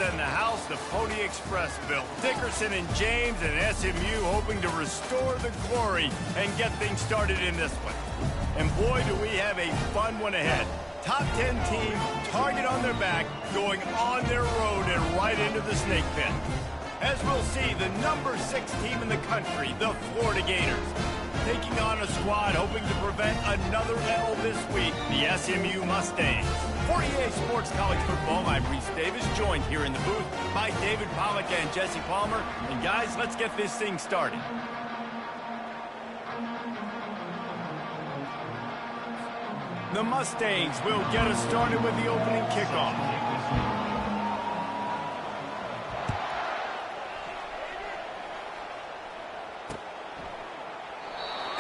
and the house the Pony Express built. Dickerson and James and SMU hoping to restore the glory and get things started in this one. And boy, do we have a fun one ahead. Top 10 team, target on their back, going on their road and right into the snake pit. As we'll see, the number 6 team in the country, the Florida Gators, taking on a squad hoping to prevent another L this week, the SMU Mustangs. For EA Sports College Football, I'm Reese Davis, joined here in the booth by David Pollack and Jesse Palmer. And guys, let's get this thing started. The Mustangs will get us started with the opening kickoff.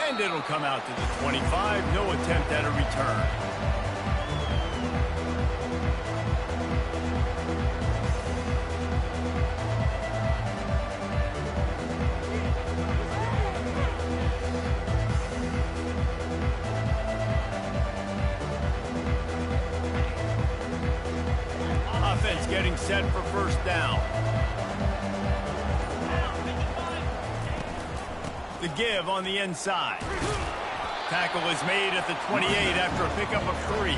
And it'll come out to the 25. No attempt at a return. Offense getting set for first down. The give on the inside. Tackle is made at the 28 after a pickup of 3.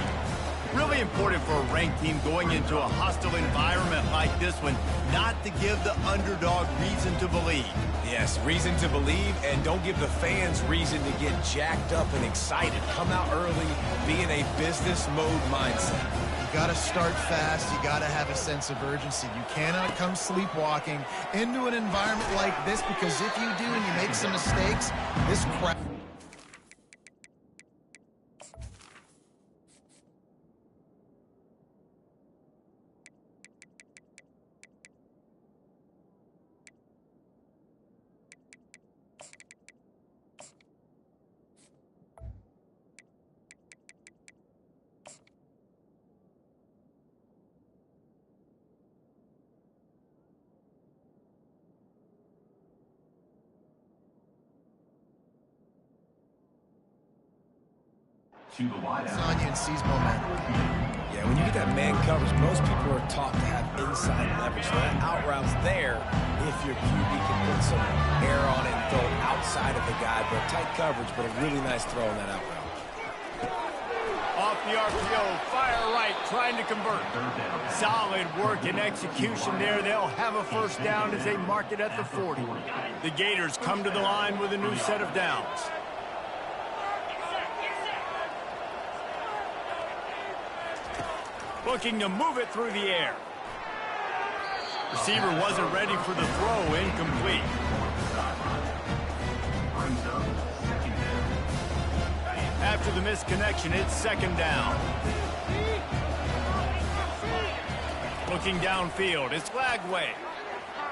Really important for a ranked team going into a hostile environment like this one, not to give the underdog reason to believe. Yes, reason to believe, and don't give the fans reason to get jacked up and excited. Come out early, be in a business mode mindset. You got to start fast. You got to have a sense of urgency. You cannot come sleepwalking into an environment like this, because if you do and you make some mistakes, this crowd... It's on you and sees momentum. Yeah, when you get that man coverage, most people are taught to have inside leverage. So that out route's there if your QB can put some air on it and throw it outside of the guy. But tight coverage, but a really nice throw on that out route. Off the RPO, fire right, trying to convert. Solid work and execution there. They'll have a first down as they mark it at the 40. The Gators come to the line with a new set of downs. Looking to move it through the air. Receiver wasn't ready for the throw, incomplete. After the misconnection, it's second down. Looking downfield, it's flag way.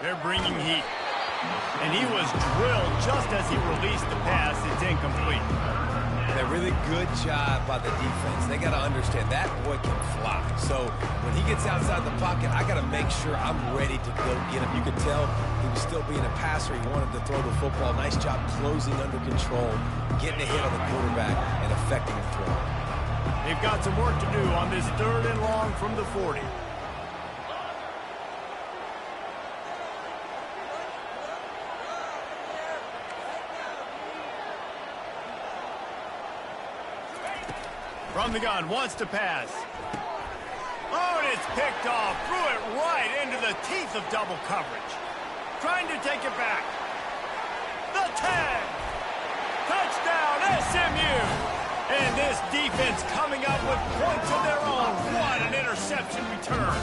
They're bringing heat. And he was drilled just as he released the pass. It's incomplete. A really good job by the defense. They got to understand that boy can fly. So when he gets outside the pocket, I got to make sure I'm ready to go get him. You could tell he was still being a passer. He wanted to throw the football. Nice job closing under control, getting a hit on the quarterback, and affecting the throw. They've got some work to do on this 3rd and long from the 40. From the gun, wants to pass. Oh, and it's picked off. Threw it right into the teeth of double coverage. Trying to take it back. The tag. Touchdown, SMU. And this defense coming up with points of their own. What an interception return.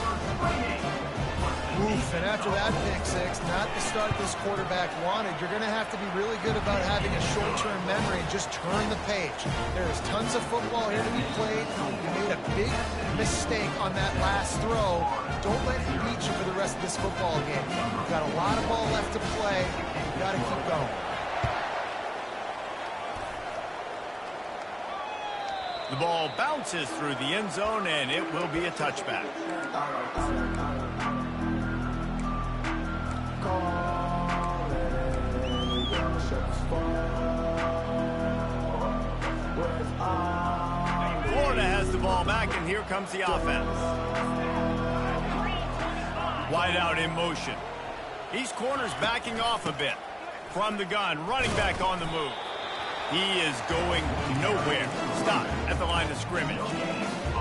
Oof, and after that pick six, not the start this quarterback wanted. You're going to have to be really good about having a short-term memory and just turn the page. There is tons of football here to be played. You made a big mistake on that last throw. Don't let it beat you for the rest of this football game. You've got a lot of ball left to play. You've got to keep going. The ball bounces through the end zone, and it will be a touchback. Florida has the ball back, and here comes the offense. Wide out in motion. These corners backing off a bit. From the gun, running back on the move. He is going nowhere. Stop at the line of scrimmage.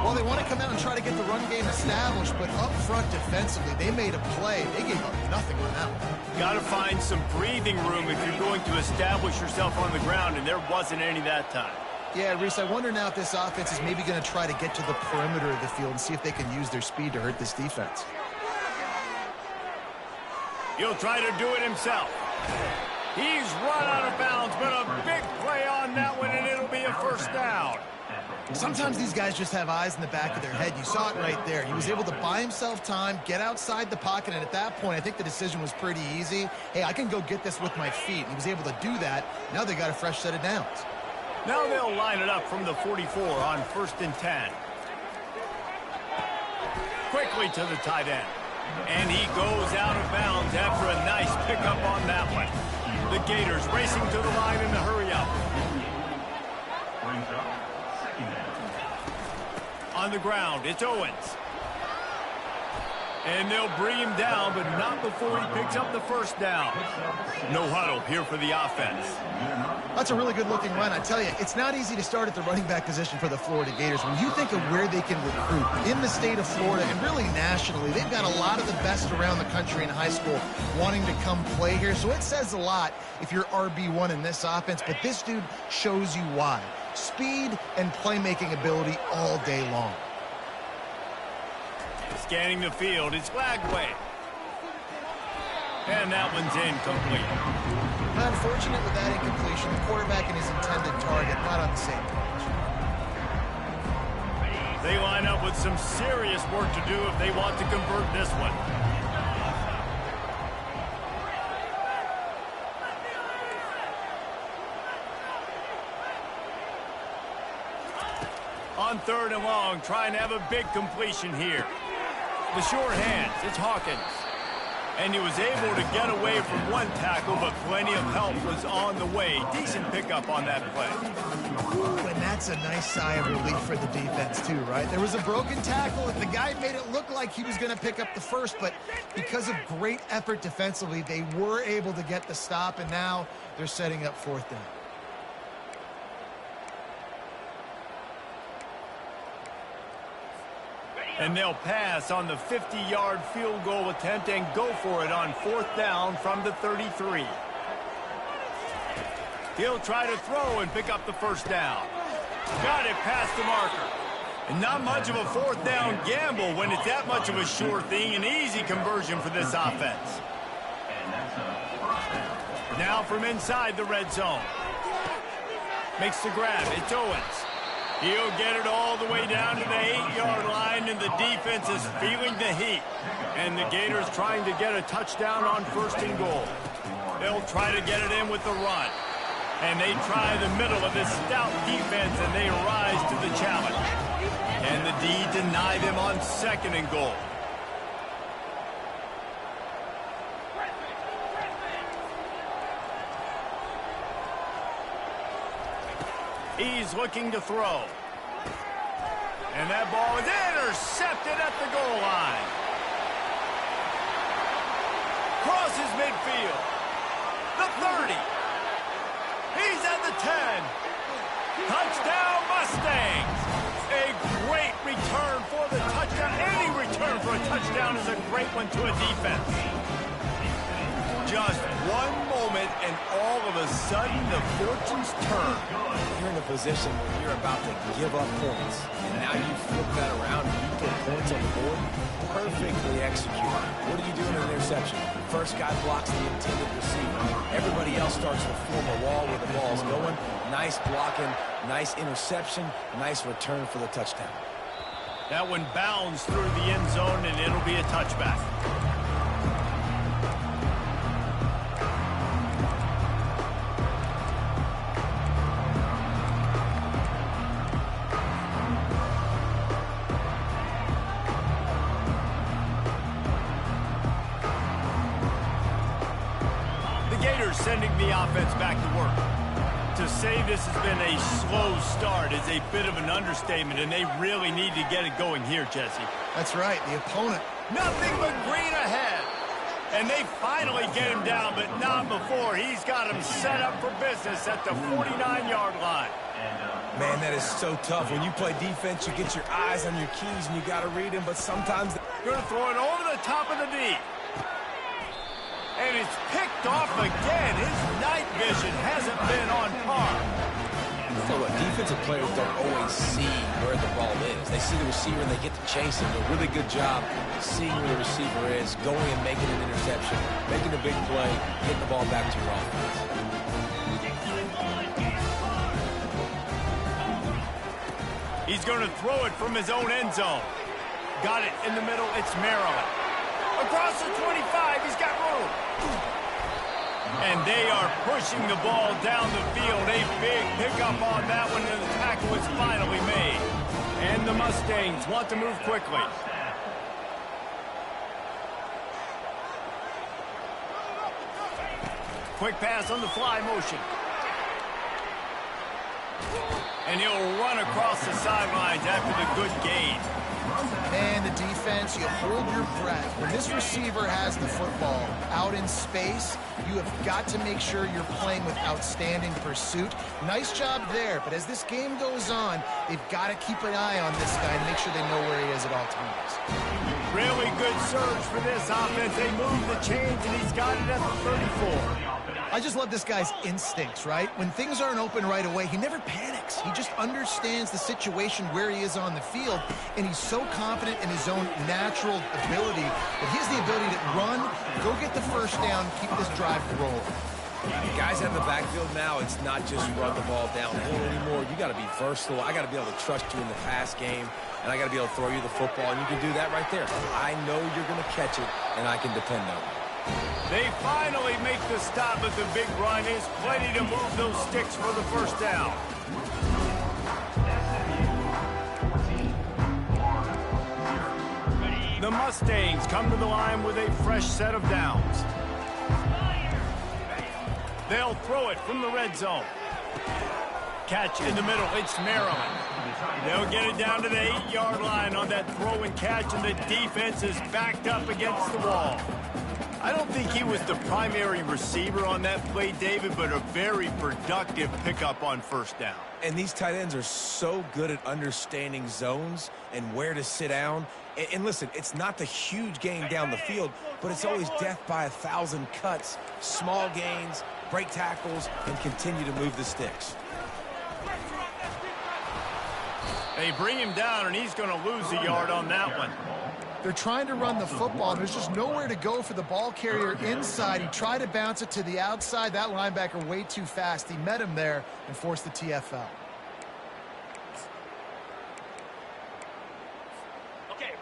Well, they want to come out and try to get the run game established, but up front defensively, they made a play. They gave up nothing on that one. Got to find some breathing room if you're going to establish yourself on the ground, and there wasn't any that time. Yeah, Reese, I wonder now if this offense is maybe going to try to get to the perimeter of the field and see if they can use their speed to hurt this defense. He'll try to do it himself. He's run out of bounds, but a big play on that one, and it'll be a first down. Sometimes these guys just have eyes in the back of their head. You saw it right there. He was able to buy himself time, get outside the pocket, and at that point, I think the decision was pretty easy. Hey, I can go get this with my feet. He was able to do that. Now they got a fresh set of downs. Now they'll line it up from the 44 on 1st and 10. Quickly to the tight end. And he goes out of bounds after a nice pickup on that one. The Gators racing to the line in the hurry-up. On the ground, it's Owens. And they'll bring him down, but not before he picks up the first down. No huddle here for the offense. That's a really good-looking run. I tell you, it's not easy to start at the running back position for the Florida Gators. When you think of where they can recruit in the state of Florida and really nationally, they've got a lot of the best around the country in high school wanting to come play here. So it says a lot if you're RB1 in this offense, but this dude shows you why. Speed and playmaking ability all day long. Scanning the field, it's Lagway. And that one's incomplete. Unfortunate with that incompletion, the quarterback and his intended target not on the same page. They line up with some serious work to do if they want to convert this one. On 3rd and long, trying to have a big completion here. The short hands, it's Hawkins. And he was able to get away from one tackle, but plenty of help was on the way. Decent pickup on that play. Ooh, and that's a nice sigh of relief for the defense, too, right? There was a broken tackle, and the guy made it look like he was going to pick up the first, but because of great effort defensively, they were able to get the stop, and now they're setting up 4th down. And they'll pass on the 50-yard field goal attempt and go for it on 4th down from the 33. He'll try to throw and pick up the first down. Got it past the marker. And not much of a 4th down gamble when it's that much of a sure thing. An easy conversion for this offense. Now from inside the red zone. Makes the grab. It's Owens. He'll get it all the way down to the 8-yard line, and the defense is feeling the heat. And the Gators trying to get a touchdown on 1st and goal. They'll try to get it in with the run. And they try the middle of this stout defense, and they rise to the challenge. And the D deny them on 2nd and goal. He's looking to throw. And that ball is intercepted at the goal line. Crosses midfield. The 30. He's at the 10. Touchdown Mustangs. A great return for the touchdown. Any return for a touchdown is a great one to a defense. Just one moment, and all of a sudden, the fortunes turn. You're in a position where you're about to give up points, and now you flip that around and you put points on the board. Perfectly executed. What do you do in an interception? First guy blocks the intended receiver. Everybody else starts to form a wall where the ball's going. Nice blocking, nice interception, nice return for the touchdown. That one bounds through the end zone, and it'll be a touchback. Sending the offense back to work. To say this has been a slow start is a bit of an understatement, and they really need to get it going here, Jesse. That's right. The opponent. Nothing but green ahead. And they finally get him down, but not before. He's got him set up for business at the 49-yard line. Man, that is so tough. When you play defense, you get your eyes on your keys, and you got to read them, but sometimes... Going to throw it over the top of the D. And it's picked off again. His night vision hasn't been on par. So what, defensive players don't always see where the ball is. They see the receiver and they get to chase him. A really good job seeing where the receiver is, going and making an interception, making a big play, getting the ball back to your offense. He's going to throw it from his own end zone. Got it in the middle. It's Maryland. Across the 25, he's got room. And they are pushing the ball down the field. A big pickup on that one, and the tackle is finally made. And the Mustangs want to move quickly. Quick pass on the fly motion. And he'll run across the sidelines after the good gain. And the defense, you hold your breath. When this receiver has the football out in space, you have got to make sure you're playing with outstanding pursuit. Nice job there, but as this game goes on, they've got to keep an eye on this guy and make sure they know where he is at all times. Really good surge for this offense. They move the chains, and he's got it at the 34. I just love this guy's instincts, right? When things aren't open right away, he never panics. He just understands the situation where he is on the field, and he's so confident in his own natural ability that he has the ability to run, go get the first down, keep this drive rolling. Guys in the backfield now, it's not just run the ball downhill anymore. You got to be versatile. I got to be able to trust you in the pass game, and I got to be able to throw you the football, and you can do that right there. I know you're going to catch it, and I can depend on it. They finally make the stop, but the big run is plenty to move those sticks for the first down. The Mustangs come to the line with a fresh set of downs. They'll throw it from the red zone. Catch in the middle. It's Maryland. They'll get it down to the 8-yard line on that throw and catch, and the defense is backed up against the wall. I don't think he was the primary receiver on that play, David, but a very productive pickup on first down. And these tight ends are so good at understanding zones and where to sit down. And listen, it's not the huge gain down the field, but it's always death by 1,000 cuts, small gains, break tackles, and continue to move the sticks. They bring him down, and he's going to lose a yard on that one. They're trying to run the football. There's just nowhere to go for the ball carrier inside. He tried to bounce it to the outside. That linebacker way too fast. He met him there and forced the TFL.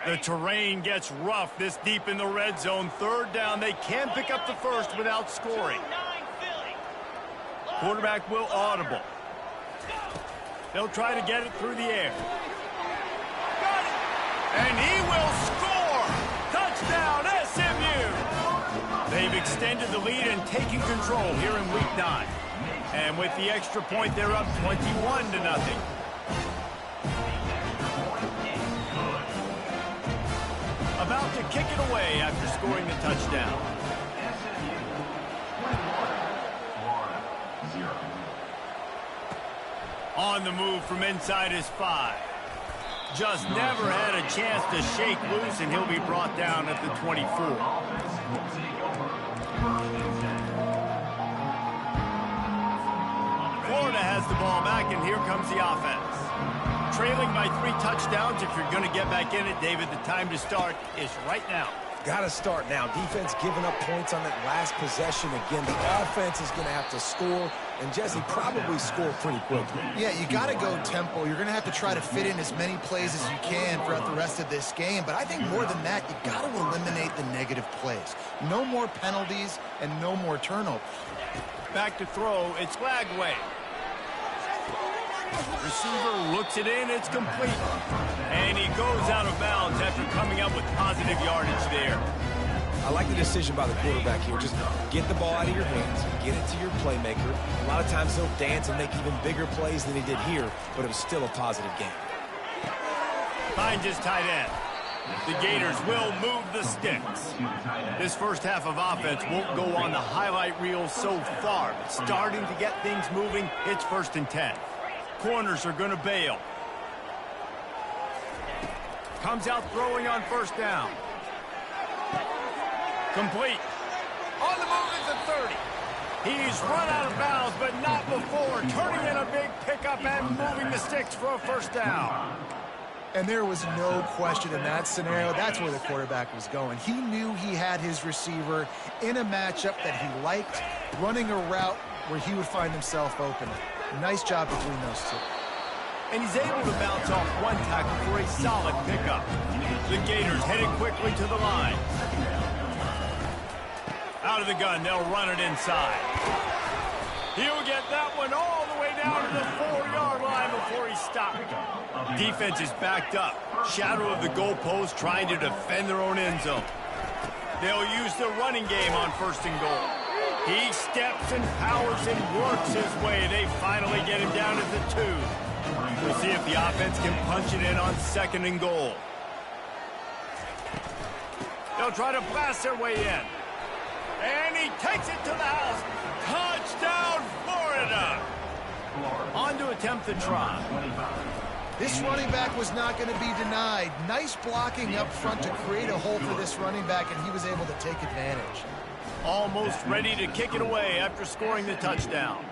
The terrain gets rough this deep in the red zone. Third down. They can pick up the first without scoring. Quarterback will audible. They'll try to get it through the air. And he will score! Touchdown, SMU! They've extended the lead and taken control here in Week 9. And with the extra point, they're up 21-0. About to kick it away after scoring the touchdown. On the move from inside his 5. Just never had a chance to shake loose, and he'll be brought down at the 24. Florida has the ball back, and here comes the offense. Trailing by 3 touchdowns. If you're going to get back in it, David, the time to start is right now. Got to start now. Defense giving up points on that last possession. Again, the offense is going to have to score, and Jesse probably score pretty quickly. Yeah, you got to go tempo. You're going to have to try to fit in as many plays as you can throughout the rest of this game. But I think more than that, you got to eliminate the negative plays. No more penalties and no more turnovers. Back to throw. It's Lagway. Receiver looks it in. It's complete. And he goes out of bounds after coming up with positive yardage there. I like the decision by the quarterback here. Just get the ball out of your hands, get it to your playmaker. A lot of times he'll dance and make even bigger plays than he did here, but it was still a positive game. Finds his tight end. The Gators will move the sticks. This first half of offense won't go on the highlight reel so far, but starting to get things moving, it's 1st and 10. Corners are going to bail. Comes out throwing on 1st down. Complete. On the move is the 30. He's run out of bounds, but not before turning in a big pickup and moving the sticks for a 1st down. And there was no question in that scenario. That's where the quarterback was going. He knew he had his receiver in a matchup that he liked, running a route where he would find himself open. Nice job between those two. And he's able to bounce off one tackle for a solid pickup. The Gators heading quickly to the line. Out of the gun, they'll run it inside. He'll get that one all the way down to the 4-yard line before he's stopped. Defense is backed up. Shadow of the goalpost trying to defend their own end zone. They'll use the running game on 1st and goal. He steps and powers and works his way. They finally get him down at the 2. We'll see if the offense can punch it in on 2nd and goal. They'll try to blast their way in. And he takes it to the house. Touchdown, Florida! On to attempt the try. This running back was not going to be denied. Nice blocking up front to create a hole for this running back, and he was able to take advantage. Almost ready to kick it away after scoring the touchdown.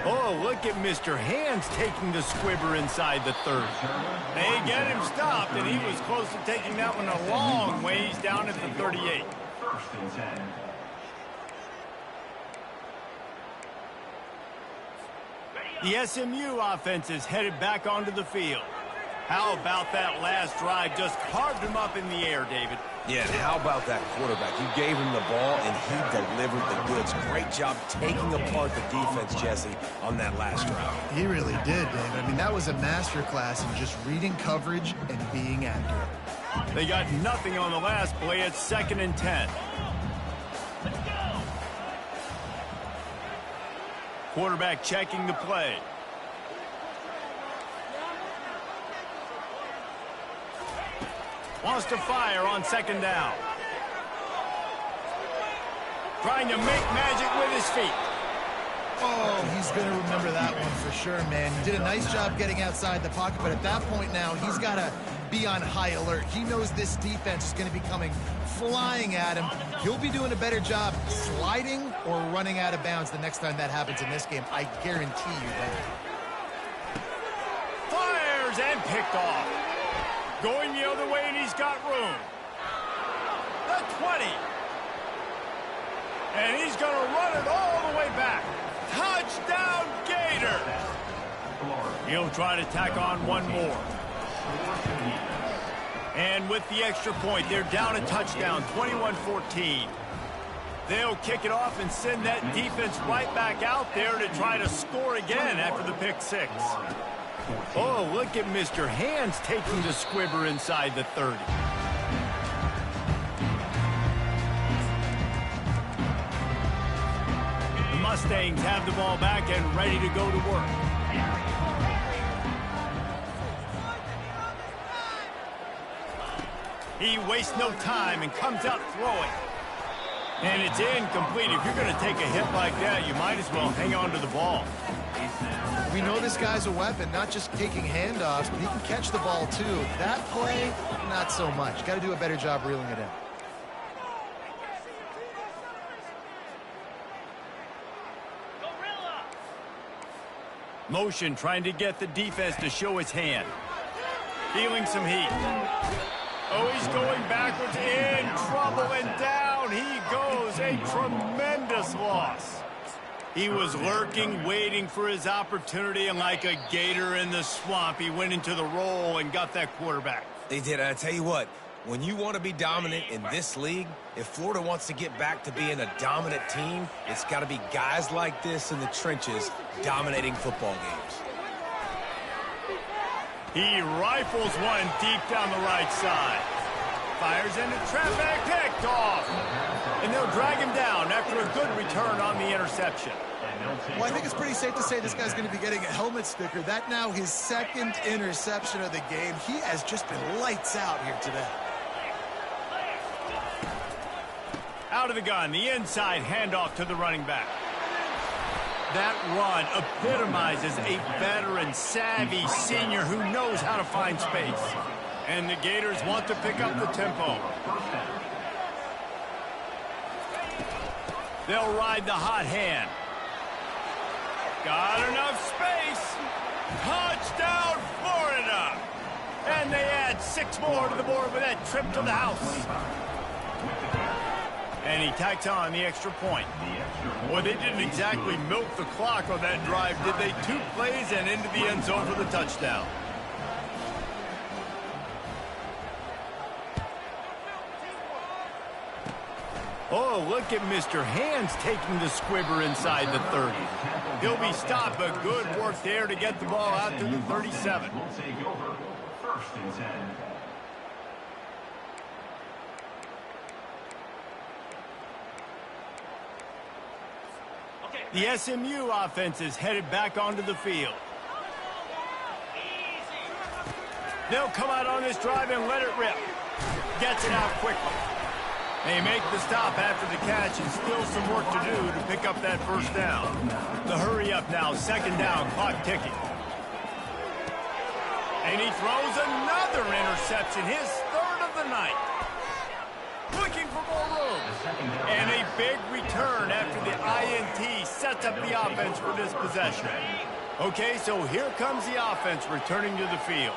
Oh, look at Mr. Hands taking the squibber inside the 30. They get him stopped, and he was close to taking that one a long ways down at the 38. The SMU offense is headed back onto the field. How about that last drive? Just carved him up in the air, David. Yeah, and how about that quarterback? You gave him the ball, and he delivered the goods. Great job taking apart the defense, Jesse, on that last drive. He really did, Dave. I mean, that was a masterclass in just reading coverage and being accurate. They got nothing on the last play. It's 2nd and 10. Quarterback checking the play. Wants to fire on 2nd down. Trying to make magic with his feet. Oh, he's going to remember that one for sure, man. He did a nice job getting outside the pocket, but at that point now, he's got to be on high alert. He knows this defense is going to be coming flying at him. He'll be doing a better job sliding or running out of bounds the next time that happens in this game. I guarantee you that. Fires and picked off. Going the other way, and he's got room. The 20. And he's going to run it all the way back. Touchdown, Gator. He'll try to tack on one more. And with the extra point, they're down a touchdown, 21-14. They'll kick it off and send that defense right back out there to try to score again after the pick 6. Oh, look at Mr. Hands taking the squibber inside the 30. The Mustangs have the ball back and ready to go to work. He wastes no time and comes out throwing. And it's incomplete. If you're going to take a hit like that, you might as well hang on to the ball. We know this guy's a weapon, not just taking handoffs, but he can catch the ball too. That play, not so much. Got to do a better job reeling it in. Motion trying to get the defense to show his hand. Feeling some heat. Oh, he's going backwards, in trouble, and down he goes. A tremendous loss. He was lurking, waiting for his opportunity, and like a gator in the swamp, he went into the roll and got that quarterback. They did. I tell you what, when you want to be dominant in this league, if Florida wants to get back to being a dominant team, it's got to be guys like this in the trenches dominating football games. He rifles one deep down the right side. fires into traffic, picked off. And they'll drag him down after a good return on the interception. Well, I think it's pretty safe to say this guy's going to be getting a helmet sticker. That now his second interception of the game. He has just been lights out here today. Out of the gun, the inside handoff to the running back. That run epitomizes a veteran, savvy senior who knows how to find space. And the Gators want to pick up the tempo. They'll ride the hot hand. Got enough space. Touchdown, Florida. And they add 6 more to the board with that trip to the house. And he tacks on the extra point. Boy, they didn't exactly milk the clock on that drive, did they? 2 plays and into the end zone for the touchdown. Oh, look at Mr. Hands taking the squibber inside the 30. He'll be stopped, but good work there to get the ball out to the 37. We'll take over 1st and 10. The SMU offense is headed back onto the field. They'll come out on this drive and let it rip. Gets it out quickly. They make the stop after the catch and still some work to do to pick up that first down. The hurry up now, 2nd down, clock ticking. And he throws another interception, his 3rd of the night. Looking for more room. And a big return after the INT sets up the offense for this possession. Okay, so here comes the offense returning to the field.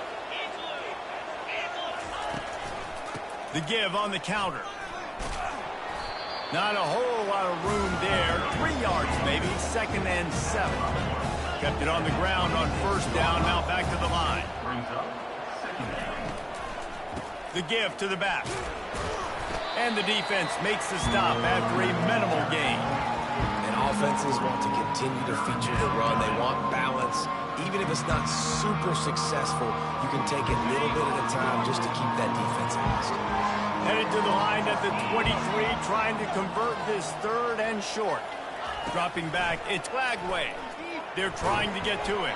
The give on the counter. Not a whole lot of room there. 3 yards maybe, 2nd and 7. Kept it on the ground on 1st down, now back to the line. The give to the back. And the defense makes the stop after a minimal gain. And offenses want to continue to feature the run. They want balance. Even if it's not super successful, you can take it little bit at a time just to keep that defense honest. Headed to the line at the 23, trying to convert this 3rd and short. Dropping back, it's Flagway. They're trying to get to him.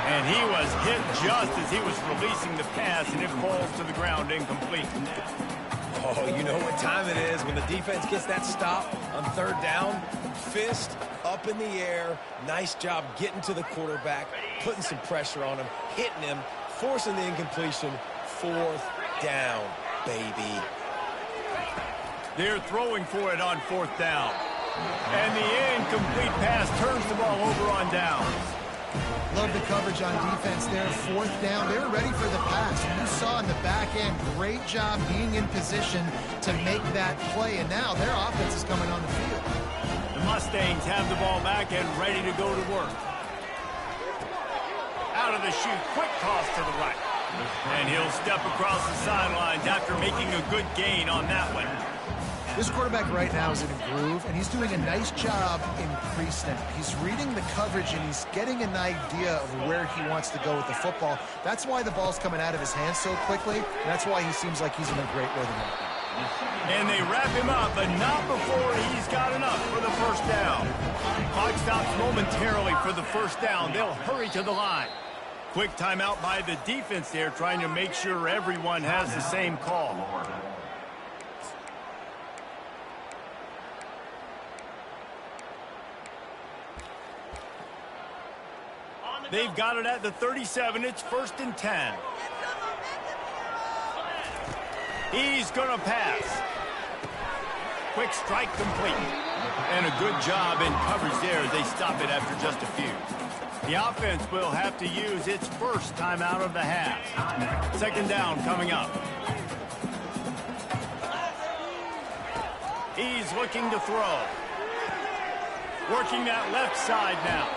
And he was hit just as he was releasing the pass, and it falls to the ground incomplete. Oh, you know what time it is when the defense gets that stop on 3rd down. Fist up in the air. Nice job getting to the quarterback, putting some pressure on him, hitting him, forcing the incompletion. 4th down, baby. They're throwing for it on 4th down. And the incomplete pass turns the ball over on downs. Love the coverage on defense there. 4th down. They were ready for the pass. And you saw in the back end, great job being in position to make that play. And now their offense is coming on the field. The Mustangs have the ball back and ready to go to work. Out of the chute, quick toss to the right. And he'll step across the sidelines after making a good gain on that one. This quarterback right now is in a groove, and he's doing a nice job in pre-snap. He's reading the coverage, and he's getting an idea of where he wants to go with the football. That's why the ball's coming out of his hands so quickly, and that's why he seems like he's in a great rhythm right now. And they wrap him up, but not before he's got enough for the 1st down. Clock stops momentarily for the 1st down. They'll hurry to the line. Quick timeout by the defense there, trying to make sure everyone has the same call. They've got it at the 37. It's 1st and 10. He's going to pass. Quick strike complete. And a good job in coverage there as they stop it after just a few. The offense will have to use its 1st timeout of the half. 2nd down coming up. He's looking to throw. Working that left side now.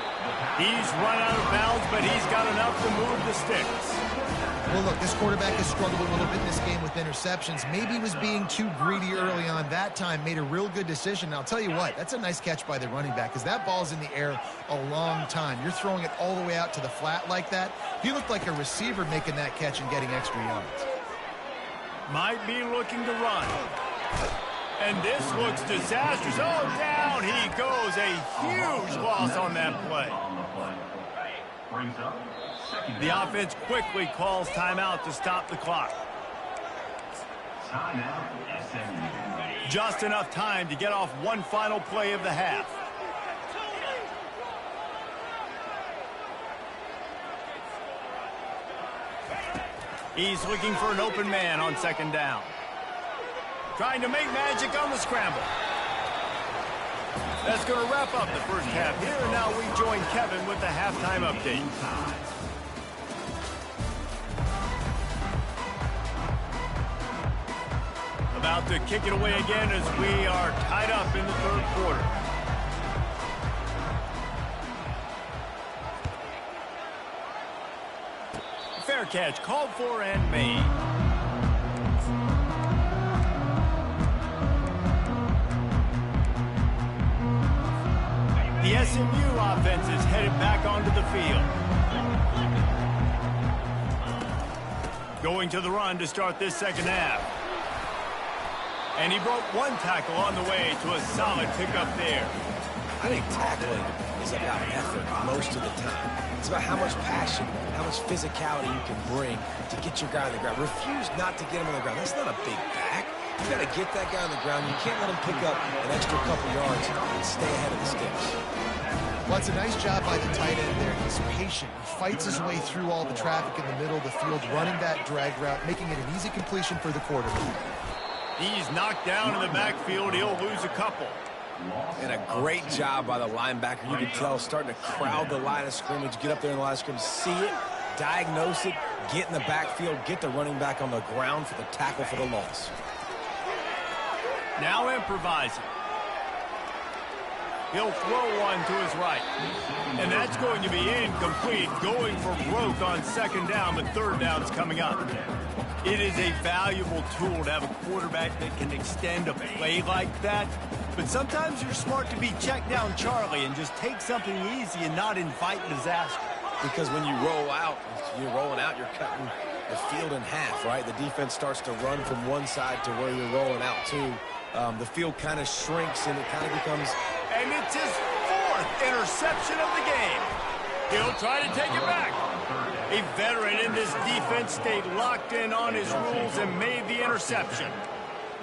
He's run out of bounds, but he's got enough to move the sticks. Well, look, this quarterback has struggled a little bit in this game with interceptions. Maybe he was being too greedy early on. That time made a real good decision. And I'll tell you what, that's a nice catch by the running back because that ball's in the air a long time. You're throwing it all the way out to the flat like that. He looked like a receiver making that catch and getting extra yards. Might be looking to run. And this looks disastrous. Oh, down he goes. A huge loss on that play. The offense quickly calls timeout to stop the clock. Just enough time to get off one final play of the half. He's looking for an open man on second down. Trying to make magic on the scramble. That's going to wrap up the first half here. And now we join Kevin with the halftime update. About to kick it away again as we are tied up in the third quarter. Fair catch called for and made. The SMU offense is headed back onto the field. Going to the run to start this second half. And he broke one tackle on the way to a solid pickup there. I think tackling is about effort most of the time. It's about how much passion, how much physicality you can bring to get your guy on the ground. Refuse not to get him on the ground. That's not a big back. You got to get that guy on the ground. You can't let him pick up an extra couple yards and stay ahead of the sticks. Well, it's a nice job by the tight end there. He's patient. He fights his way through all the traffic in the middle of the field, running that drag route, making it an easy completion for the quarterback. He's knocked down in the backfield. He'll lose a couple. And a great job by the linebacker. You can tell starting to crowd the line of scrimmage, get up there in the line of scrimmage, see it, diagnose it, get in the backfield, get the running back on the ground for the tackle for the loss. Now improvising. He'll throw one to his right. And that's going to be incomplete. Going for broke on second down, but third down's coming up. It is a valuable tool to have a quarterback that can extend a play like that. But sometimes you're smart to be check down Charlie and just take something easy and not invite disaster. Because when you roll out, you're rolling out, you're cutting the field in half, right? The defense starts to run from one side to where you're rolling out to. The field kind of shrinks and it kind of becomes... And it's his fourth interception of the game. He'll try to take it back. A veteran in this defense stayed locked in on his rules and made the interception.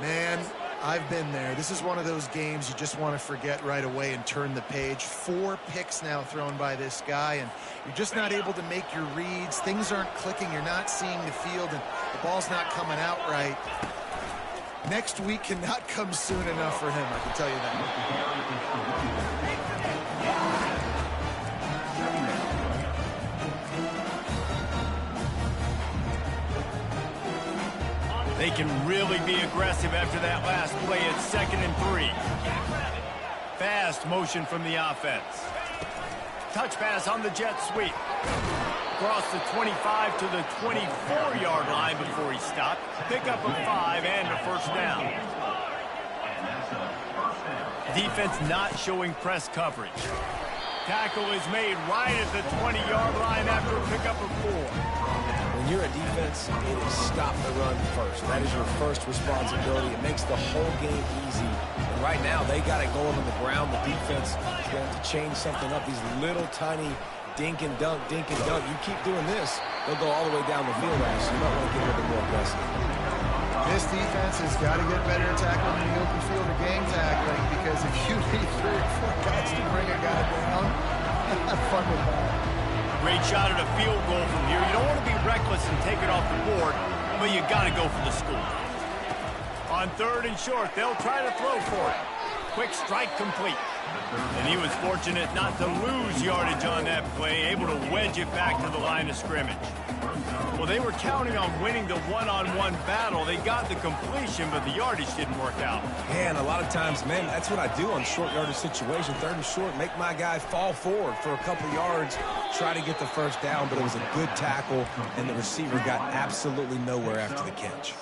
Man, I've been there. This is one of those games you just want to forget right away and turn the page. 4 picks now thrown by this guy, and you're just not able to make your reads. Things aren't clicking. You're not seeing the field, and the ball's not coming out right. Next week cannot come soon enough for him, I can tell you that. They can really be aggressive after that last play at 2nd and 3. Fast motion from the offense. Touch pass on the jet sweep. Across the 25 to the 24-yard line before he stopped. Pickup of 5 and a first down. Defense not showing press coverage. Tackle is made right at the 20-yard line after a pickup of 4. When you're a defense, it is stop the run first. That is your first responsibility. It makes the whole game easy. And right now, they got it going on the ground. The defense is going to change something up. These little tiny dink and dunk, dink and dunk. You keep doing this, they'll go all the way down the field on you, so you might want to get a little bit more aggressive. This defense has got to get better at tackling in the open field or game tackling, because if you need 3 or 4 guys to bring a guy down, have fun with that. Great shot at a field goal from here. You don't want to be reckless and take it off the board, but you got to go for the score. On 3rd and short, they'll try to throw for it. Quick strike complete. And he was fortunate not to lose yardage on that play, able to wedge it back to the line of scrimmage. Well, they were counting on winning the one-on-one battle. They got the completion, but the yardage didn't work out. Yeah, and a lot of times, man, that's what I do on short yardage situation. 3rd and short, make my guy fall forward for a couple yards, try to get the first down, but it was a good tackle, and the receiver got absolutely nowhere after the catch.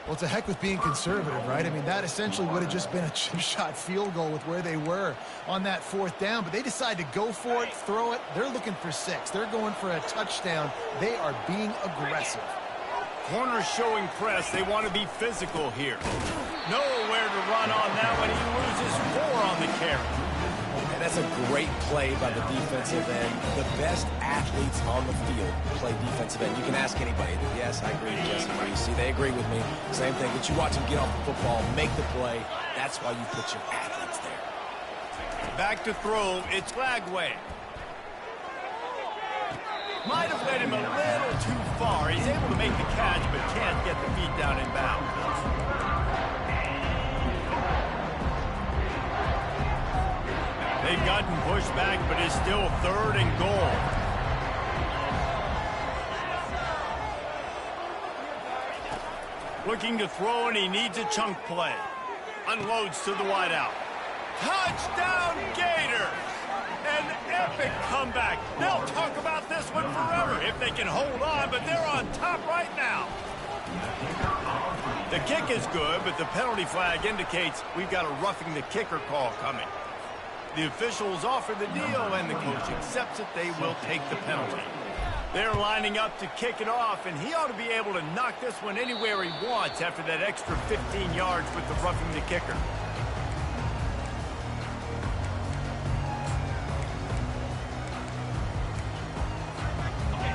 Well, it's a heck with being conservative, right? I mean, that essentially would have just been a chip shot field goal with where they were on that 4th down, but they decide to go for it, throw it. They're looking for 6. They're going for a touchdown. They are being aggressive. Corners showing press. They want to be physical here. Nowhere to run on that one. He loses 4 on the carry. And that's a great play by the defensive end. The best athletes on the field play defensive end. You can ask anybody. Yes, I agree with Jesse. You see, they agree with me. Same thing. But you watch them get off the football, make the play. That's why you put your athletes there. Back to throw. It's Flagway. Might have led him a little too far. He's able to make the catch, but can't get the feet down in bounds. They've gotten pushed back, but it's still 3rd and goal. Looking to throw, and he needs a chunk play. Unloads to the wideout. Touchdown, Gator! An epic comeback. They'll talk about this one forever if they can hold on, but they're on top right now. The kick is good, but the penalty flag indicates we've got a roughing the kicker call coming. The officials offer the deal, and the coach accepts it. They will take the penalty. They're lining up to kick it off, and he ought to be able to knock this one anywhere he wants after that extra 15 yards with the roughing the kicker.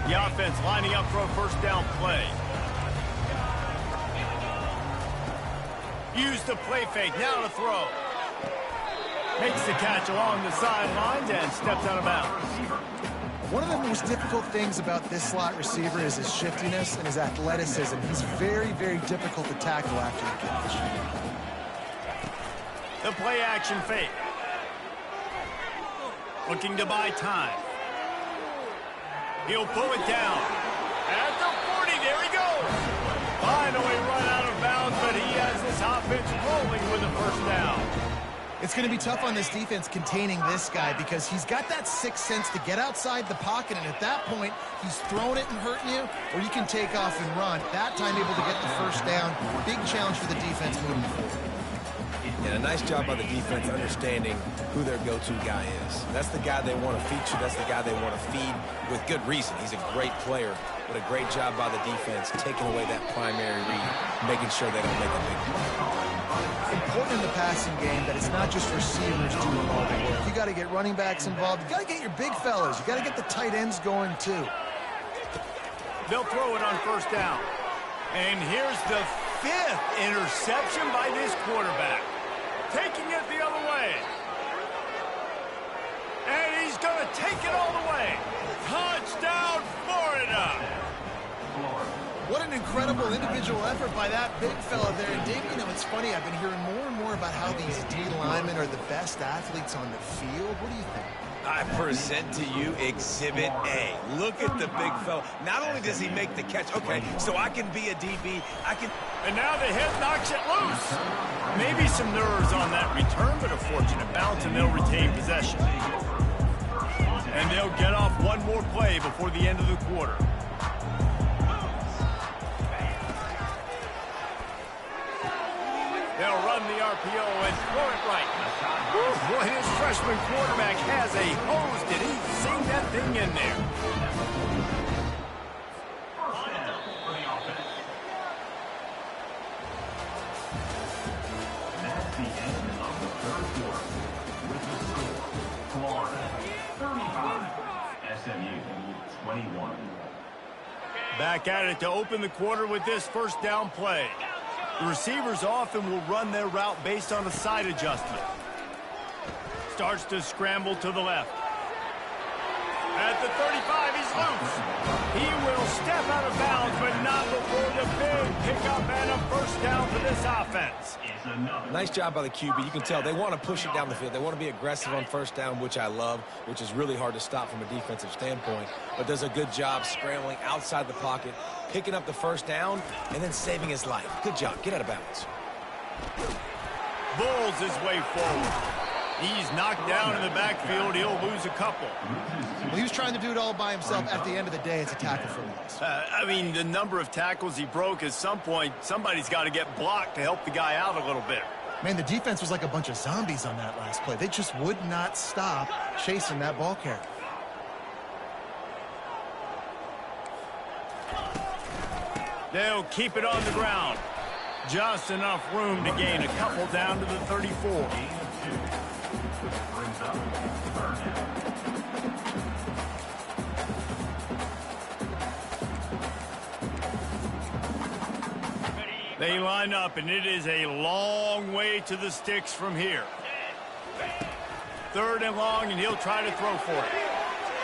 The offense lining up for a first down play. Use the play fake. Now to throw. Makes the catch along the sidelines and steps out of bounds. One of the most difficult things about this slot receiver is his shiftiness and his athleticism. He's very, very difficult to tackle after the catch. The play action fake. Looking to buy time. He'll pull it down. At the 40, there he goes. Finally run out of bounds, but he has this offense rolling with a first down. It's going to be tough on this defense containing this guy because he's got that sixth sense to get outside the pocket, and at that point, he's throwing it and hurting you, or you can take off and run. That time able to get the first down. Big challenge for the defense moving forward. And a nice job by the defense understanding who their go-to guy is. That's the guy they want to feature. That's the guy they want to feed with good reason. He's a great player, but a great job by the defense taking away that primary read, making sure they don't make a big play. It's important in the passing game that it's not just receivers doing all the work. You got to get running backs involved. You got to get your big fellas. You got to get the tight ends going too. They'll throw it on first down. And here's the 5th interception by this quarterback. Taking it the other way. And he's going to take it all the way. Touchdown, Florida. What an incredible individual effort by that big fella there. And Dave, you know, it's funny. I've been hearing more and more about how these D linemen are the best athletes on the field. What do you think? I present to you Exhibit A. Look at the big fella. Not only does he make the catch, okay, so I can be a DB, I can... And now the head knocks it loose. Maybe some nerves on that return, but a fortunate bounce, and they'll retain possession. And they'll get off one more play before the end of the quarter. They'll run the RPO and throw it right. Woo, boy, his freshman quarterback has a hose. Did he sing that thing in there? That's the end of the third quarter. With the score, Florida 35, SMU 21. Back at it to open the quarter with this first down play. The receivers often will run their route based on a side adjustment. Starts to scramble to the left. At the 35, he's loose. He will step out of bounds, but not before the big pickup and a first down for this offense. Nice job by the QB. You can tell they want to push it down the field. They want to be aggressive on first down, which I love, which is really hard to stop from a defensive standpoint, but does a good job scrambling outside the pocket, picking up the first down, and then saving his life. Good job. Get out of bounds. Bulls his way forward. He's knocked down in the backfield. He'll lose a couple. Well, he was trying to do it all by himself. At the end of the day, it's a tackle for loss. I mean, the number of tackles he broke, at some point, somebody's got to get blocked to help the guy out a little bit. Man, the defense was like a bunch of zombies on that last play. They just would not stop chasing that ball carrier. They'll keep it on the ground. Just enough room to gain a couple down to the 34. Gain of 2, which brings up 3rd down. They line up, and it is a long way to the sticks from here. 3rd and long, and he'll try to throw for it.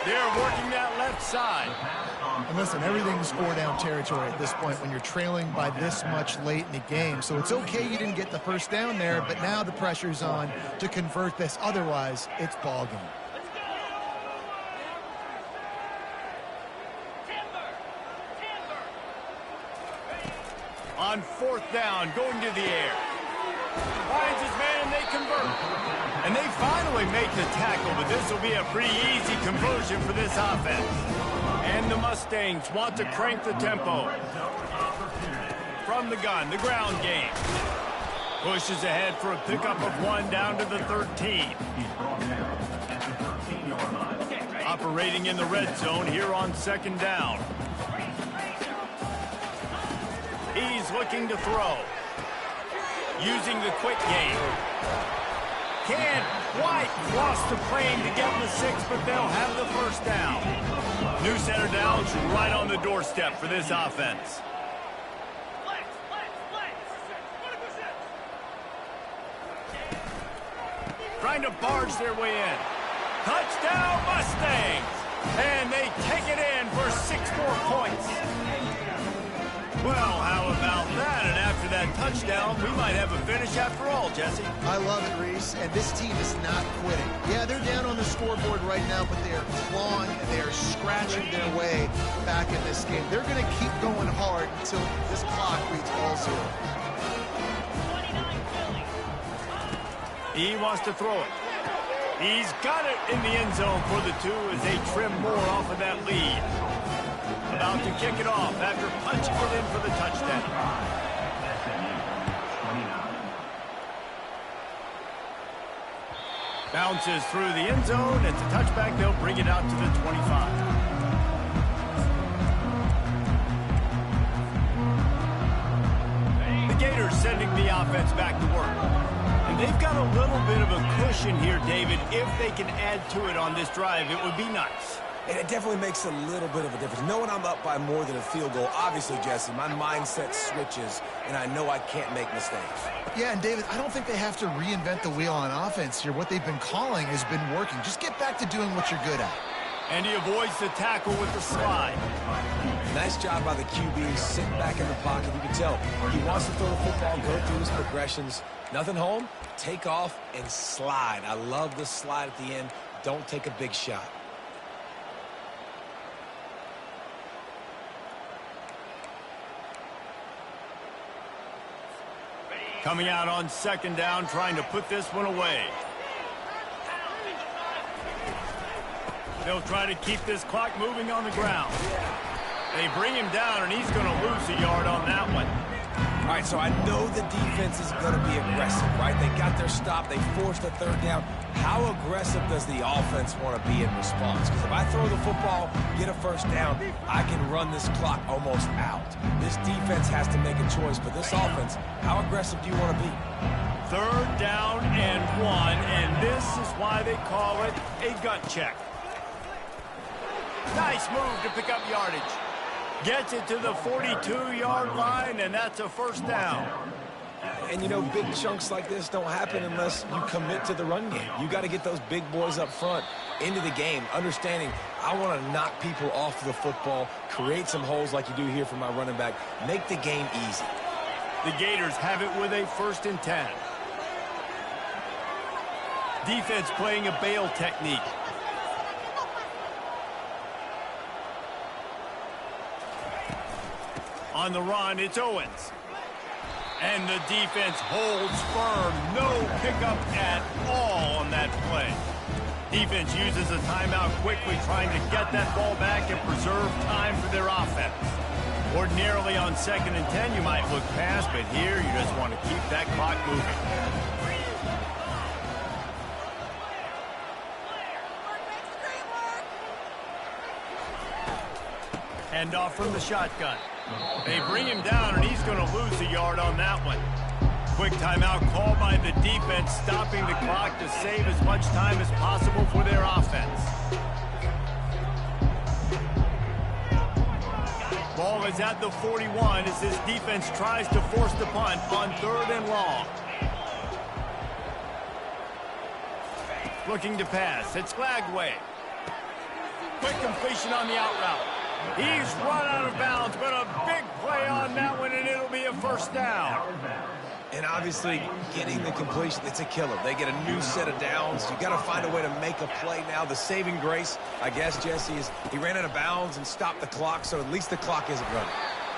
They're working that left side. And listen, everything's 4-down territory at this point when you're trailing by this much late in the game. So it's okay you didn't get the first down there, but now the pressure's on to convert this. Otherwise, it's ball game. On 4th down, going to the air. Finds his man, and they convert. And they finally make the tackle, but this will be a pretty easy conversion for this offense. And the Mustangs want to crank the tempo. From the gun, the ground game. Pushes ahead for a pickup of 1 down to the 13. Operating in the red zone here on 2nd down. He's looking to throw. Using the quick game. Can't quite cross the plane to get the 6, but they'll have the 1st down. New center downs right on the doorstep for this offense. Trying to barge their way in. Touchdown, Mustangs! And they take it in for 6 more points. Well, how about that? And after that touchdown, we might have a finish after all, Jesse. I love it, Reese, and this team is not quitting. Yeah, they're down on the scoreboard right now, but they are clawing and they are scratching their way back in this game. They're going to keep going hard until this clock reads all 0. He wants to throw it. He's got it in the end zone for the 2 as they trim more off of that lead. About to kick it off after punching it in for the touchdown. Bounces through the end zone. It's a touchback. They'll bring it out to the 25. The Gators sending the offense back to work. And they've got a little bit of a cushion here, David. If they can add to it on this drive, it would be nice. And it definitely makes a little bit of a difference. Knowing I'm up by more than a field goal, obviously, Jesse, my mindset switches, and I know I can't make mistakes. Yeah, and David, I don't think they have to reinvent the wheel on offense here. What they've been calling has been working. Just get back to doing what you're good at. And he avoids the tackle with the slide. Nice job by the QB, sitting back in the pocket. You can tell he wants to throw the football, go through his progressions. Nothing home, take off, and slide. I love the slide at the end. Don't take a big shot. Coming out on 2nd down, trying to put this one away. They'll try to keep this clock moving on the ground. They bring him down, and he's going to lose a yard on that one. All right, so I know the defense is going to be aggressive, right? They got their stop. They forced a 3rd down. How aggressive does the offense want to be in response? Because if I throw the football, get a 1st down, I can run this clock almost out. This defense has to make a choice, but this offense, how aggressive do you want to be? 3rd down and 1, and this is why they call it a gut check. Nice move to pick up yardage. Gets it to the 42-yard line, and that's a 1st down. And, you know, big chunks like this don't happen unless you commit to the run game. You got to get those big boys up front into the game, understanding I want to knock people off the football, create some holes like you do here for my running back, make the game easy. The Gators have it with a 1st and 10. Defense playing a bail technique. On the run, it's Owens. And the defense holds firm. No pickup at all on that play. Defense uses a timeout quickly, trying to get that ball back and preserve time for their offense. Ordinarily on 2nd and 10, you might look past, but here you just want to keep that clock moving. Hand off from the shotgun. They bring him down, and he's going to lose a yard on that one. Quick timeout called by the defense, stopping the clock to save as much time as possible for their offense. Ball is at the 41 as this defense tries to force the punt on 3rd and long. Looking to pass. It's Glagway. Quick completion on the out route. He's run out of bounds, but a big play on that one, and it'll be a first down. And obviously, getting the completion, it's a killer. They get a new set of downs. You got to find a way to make a play now. The saving grace, I guess, Jesse, is he ran out of bounds and stopped the clock, so at least the clock isn't running.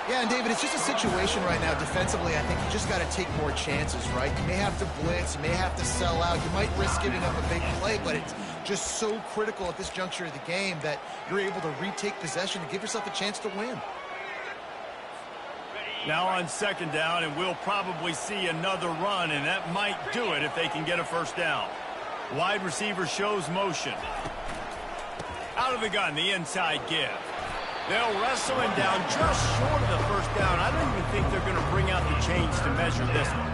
Yeah, and David, it's just a situation right now defensively. I think you just got to take more chances, right? You may have to blitz, you may have to sell out, you might risk giving up a big play, but it's just so critical at this juncture of the game that you're able to retake possession to give yourself a chance to win. Now on 2nd down, and we'll probably see another run, and that might do it if they can get a first down. Wide receiver shows motion. Out of the gun, the inside give. They'll wrestle him down just short of the first down. I don't even think they're going to bring out the chains to measure this one.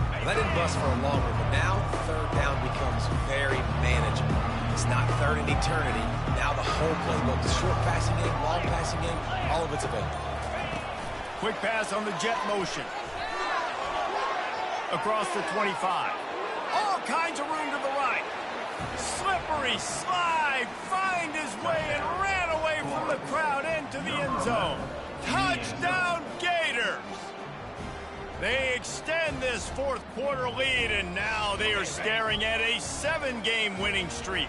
Well, that didn't bust for a long one, but now 3rd down becomes very manageable. It's not 3rd and eternity. Now the whole playbook, the short passing game, long passing game, all of it's available. Quick pass on the jet motion. Across the 25. All kinds of room to the right. Slippery slide, find his way and ran away from the crowd into the end zone. Touchdown Gators! They extend this 4th quarter lead, and now they are staring at a 7-game winning streak.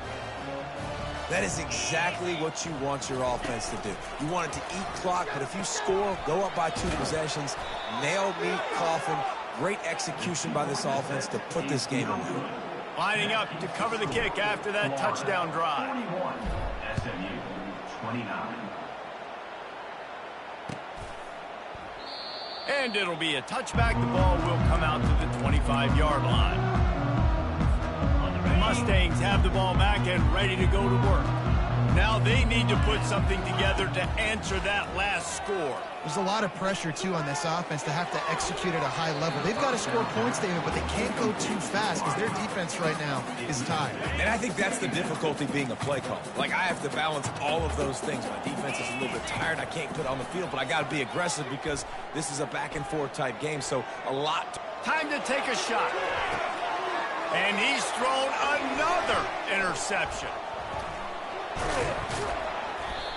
That is exactly what you want your offense to do. You want it to eat clock, but if you score, go up by 2 possessions, nail, meet, coffin, great execution by this offense to put this game away. Lining up to cover the kick after that touchdown drive. 41, SMU 29. And it'll be a touchback. The ball will come out to the 25-yard line. The Mustangs have the ball back and ready to go to work. Now they need to put something together to answer that last score. There's a lot of pressure, too, on this offense to have to execute at a high level. They've got to score points, David, but they can't go too fast because their defense right now is tired. And I think that's the difficulty being a play caller. Like, I have to balance all of those things. My defense is a little bit tired. I can't put it on the field, but I got to be aggressive because this is a back-and-forth type game, so a lot. Time to take a shot. And he's thrown another interception.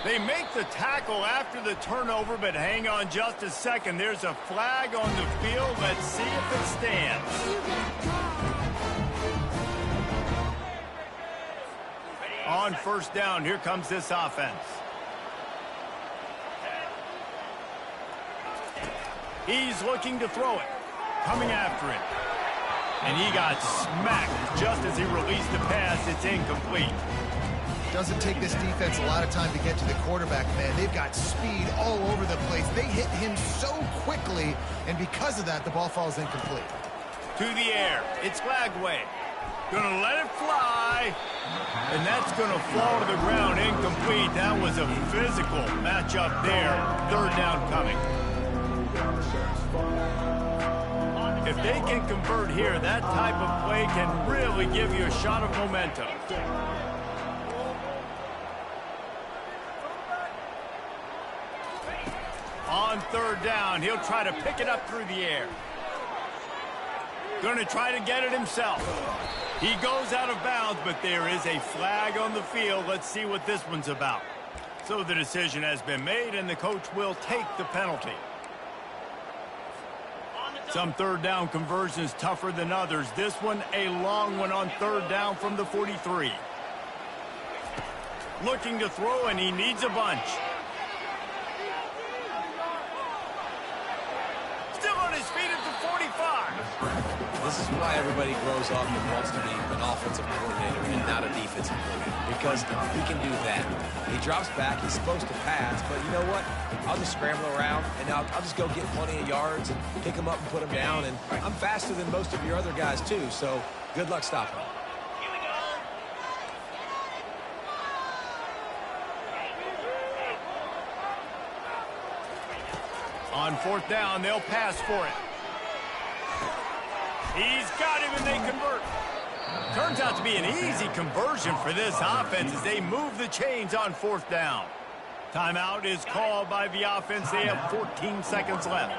They make the tackle after the turnover, but hang on just a second. There's a flag on the field. Let's see if it stands. On 1st down, here comes this offense. He's looking to throw it. Coming after it. And he got smacked just as he released the pass. It's incomplete. Doesn't take this defense a lot of time to get to the quarterback, man. They've got speed all over the place. They hit him so quickly, and because of that, the ball falls incomplete. To the air. It's Glagway. Gonna let it fly. And that's gonna fall to the ground incomplete. That was a physical matchup there. 3rd down coming. If they can convert here, that type of play can really give you a shot of momentum. On 3rd down, he'll try to pick it up through the air. Going to try to get it himself. He goes out of bounds, but there is a flag on the field. Let's see what this one's about. So the decision has been made, and the coach will take the penalty. Some 3rd down conversions tougher than others. This one, a long one on 3rd down from the 43. Looking to throw, and he needs a bunch. Still on his feet at the 45. This is why everybody grows up and wants to be an offensive coordinator and not a defensive coordinator, because he can do that. He drops back, he's supposed to pass, but you know what? I'll just scramble around, and I'll just go get plenty of yards and pick him up and put him down, and I'm faster than most of your other guys, too, so good luck stopping him. On fourth down, they'll pass for it. He's got him, and they convert. Turns out to be an easy conversion for this offense as they move the chains on fourth down. Timeout is called by the offense. They have 14 seconds left.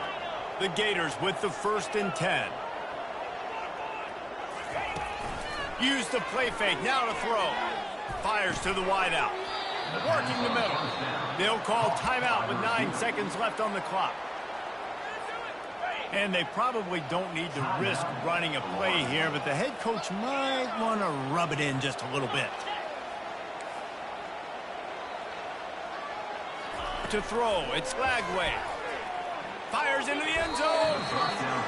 The Gators with the 1st and 10. Use the play fake, now to throw. Fires to the wideout. Working the middle. They'll call timeout with 9 seconds left on the clock. And they probably don't need to risk running a play here, but the head coach might want to rub it in just a little bit. To throw, it's Lagway. Fires into the end zone.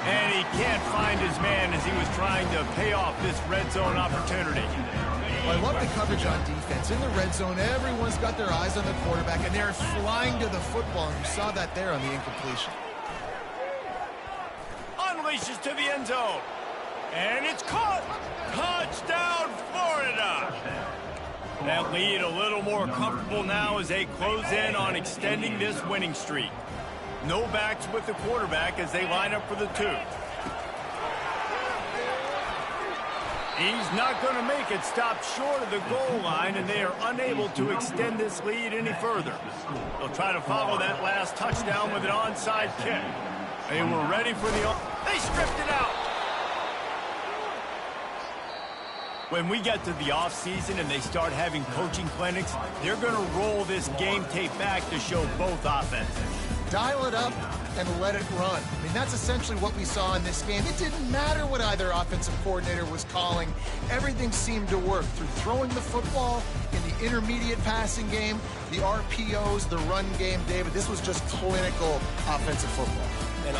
And he can't find his man as he was trying to pay off this red zone opportunity. Well, I love the coverage on defense. In the red zone, everyone's got their eyes on the quarterback, and they're flying to the football, and you saw that there on the incompletion. Unleashes to the end zone. And it's caught. Touchdown, Florida. That lead a little more comfortable now as they close in on extending this winning streak. No backs with the quarterback as they line up for the 2. He's not going to make it. Stop short of the goal line, and they are unable to extend this lead any further. They'll try to follow that last touchdown with an onside kick. They were ready for the... They stripped it out. When we get to the offseason and they start having coaching clinics, they're going to roll this game tape back to show both offenses. Dial it up and let it run. I mean, that's essentially what we saw in this game. It didn't matter what either offensive coordinator was calling. Everything seemed to work through throwing the football in the intermediate passing game, the RPOs, the run game, David. This was just clinical offensive football.